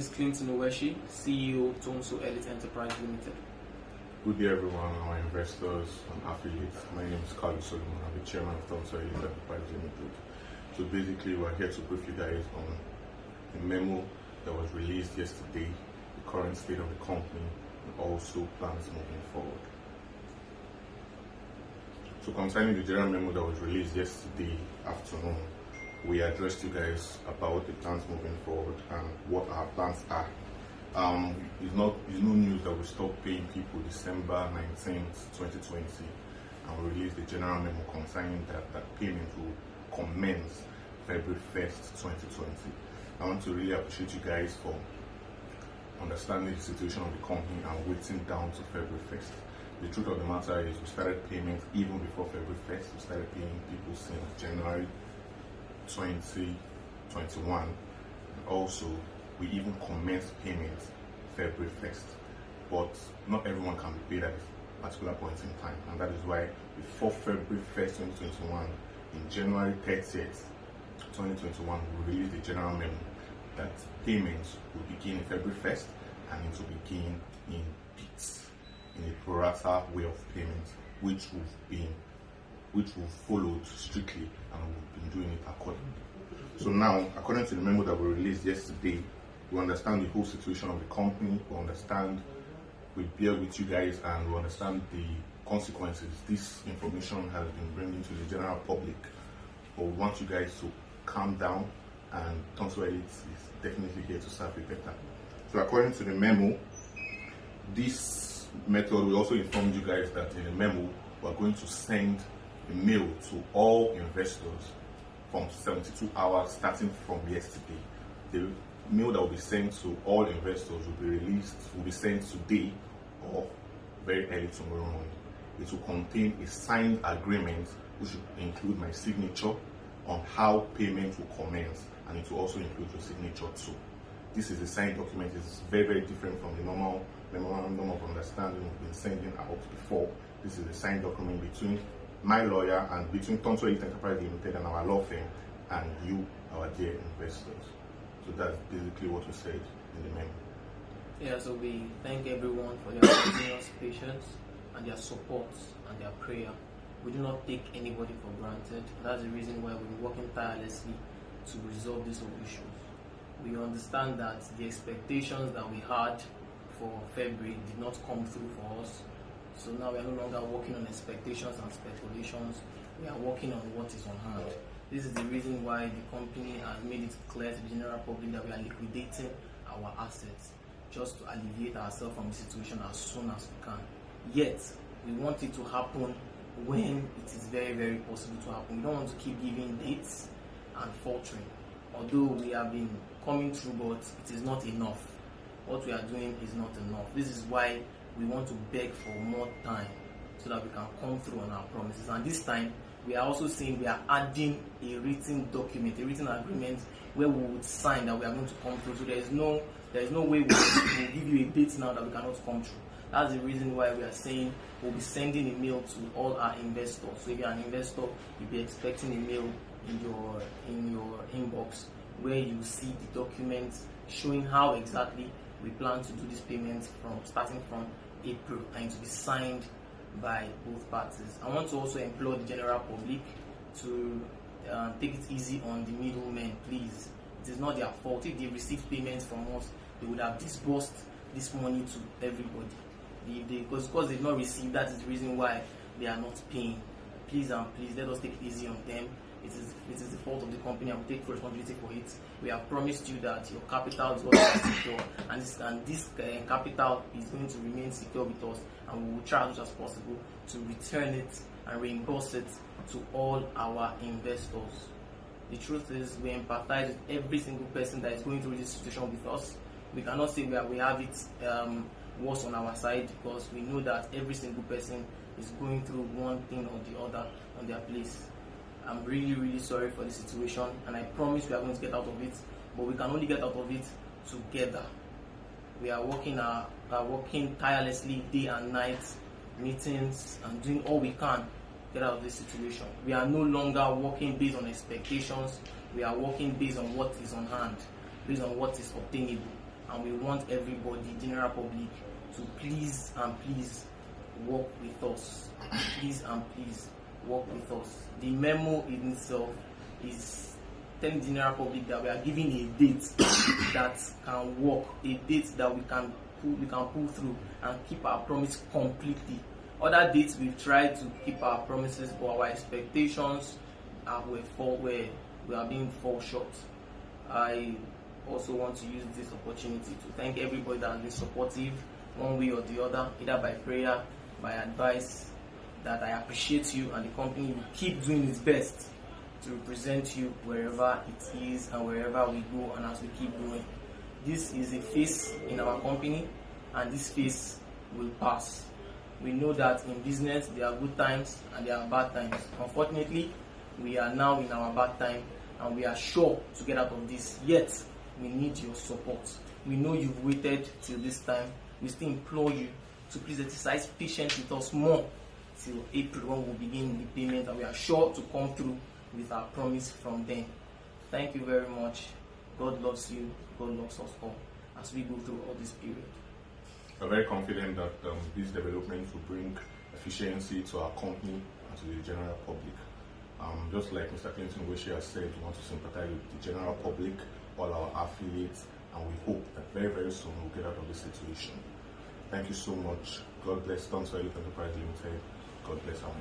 is Uweshi, CEO Tonso Enterprise Limited. Good day everyone, our investors and affiliates. My name is Kalu. I'm the chairman of Tonso Enterprise Limited. So basically we're here to brief you guys on a memo that was released yesterday, the current state of the company, and also plans moving forward. So concerning the general memo that was released yesterday afternoon, we addressed you guys about the plans moving forward and what our plans are. It's no news that we stopped paying people December 19th, 2020, and we released the general memo concerning that payment will commence February 1st, 2020. I want to really appreciate you guys for understanding the situation of the company and waiting down to February 1st. The truth of the matter is we started payment even before February 1st. We started paying people since January 2021, and also we even commenced payments February 1st, but not everyone can be paid at a particular point in time, and that is why before February 1st, 2021, in January 30th, 2021, we released the general memo that payments will begin in February 1st and it will begin in bits, in a pro rata way of payment, which we've followed strictly, and we've been doing it accordingly. So now, according to the memo that we released yesterday, we understand the whole situation of the company, we bear with you guys, and we understand the consequences this information has been bringing to the general public. But we want you guys to calm down, and Tonso is definitely here to serve you better. So according to the memo, this method, we also informed you guys that in the memo, we're going to send a mail to all investors from 72 hours starting from yesterday. The mail that will be sent to all investors will be sent today or very early tomorrow morning. It will contain a signed agreement which will include my signature on how payment will commence, and it will also include your signature too. This is a signed document. It's very, very different from the normal memorandum of understanding we've been sending out before. This is a signed document between my lawyer and between Tonso Enterprise Limited and our law firm and you, our dear investors. So that's basically what we said in the memo. Yeah, so we thank everyone for their continuous patience and their support and their prayer. We do not take anybody for granted. That's the reason why we're working tirelessly to resolve these issues. We understand that the expectations that we had for February did not come through for us. So now we are no longer working on expectations and speculations. We are working on what is on hand. This is the reason why the company has made it clear to the general public that we are liquidating our assets just to alleviate ourselves from the situation as soon as we can. Yet, we want it to happen when it is very, very possible to happen. We don't want to keep giving dates and faltering. Although we have been coming through, but it is not enough. What we are doing is not enough. This is why we want to beg for more time so that we can come through on our promises. And this time, we are also saying we are adding a written document, a written agreement where we would sign that we are going to come through. So there is no way we will give you a date now that we cannot come through. That's the reason why we are saying we'll be sending a mail to all our investors. So if you're an investor, you'll be expecting a mail in your inbox where you see the documents showing how exactly we plan to do this payment starting from April, and to be signed by both parties. I want to also implore the general public to take it easy on the middlemen, please. It is not their fault. If they received payments from us, they would have disbursed this money to everybody. Because they've not received, that is the reason why they are not paying. Please let us take it easy on them. It is the fault of the company, and we take responsibility for it. We have promised you that your capital is going to be secure, and this capital is going to remain secure with us, and we will try as much as possible to return it and reimburse it to all our investors. The truth is, we empathize with every single person that is going through this situation with us. We cannot say we have it worse on our side, because we know that every single person is going through one thing or the other on their place. I'm really, really sorry for the situation, and I promise we are going to get out of it, but we can only get out of it together. We are working tirelessly day and night, meetings, and doing all we can to get out of this situation. We are no longer working based on expectations. We are working based on what is on hand, based on what is obtainable. and we want everybody, general public, to please and please work with us. Please and please work with us. The memo in itself is telling the general public that we are giving a date that can work, a date that we can pull through and keep our promise completely. Other dates we've tried to keep our promises, but our expectations we are being fall short. I also want to use this opportunity to thank everybody that has been supportive one way or the other, either by prayer, by advice, that I appreciate you, and the company will keep doing its best to represent you wherever it is and wherever we go, and as we keep going. This is a phase in our company, and this phase will pass. We know that in business there are good times and there are bad times. Unfortunately, we are now in our bad time, and we are sure to get out of this. Yet, we need your support. We know you've waited till this time. We still implore you to please exercise patience with us more till April, when we'll begin the payment, and we are sure to come through with our promise from then. Thank you very much. God loves you. God loves us all as we go through all this period. We're very confident that these developments will bring efficiency to our company and to the general public. Just like Mr. Clinton Uweshi has said, we want to sympathize with the general public, all our affiliates, and we hope that very, very soon we'll get out of this situation. Thank you so much. God bless Tonso Enterprise Limited. God bless our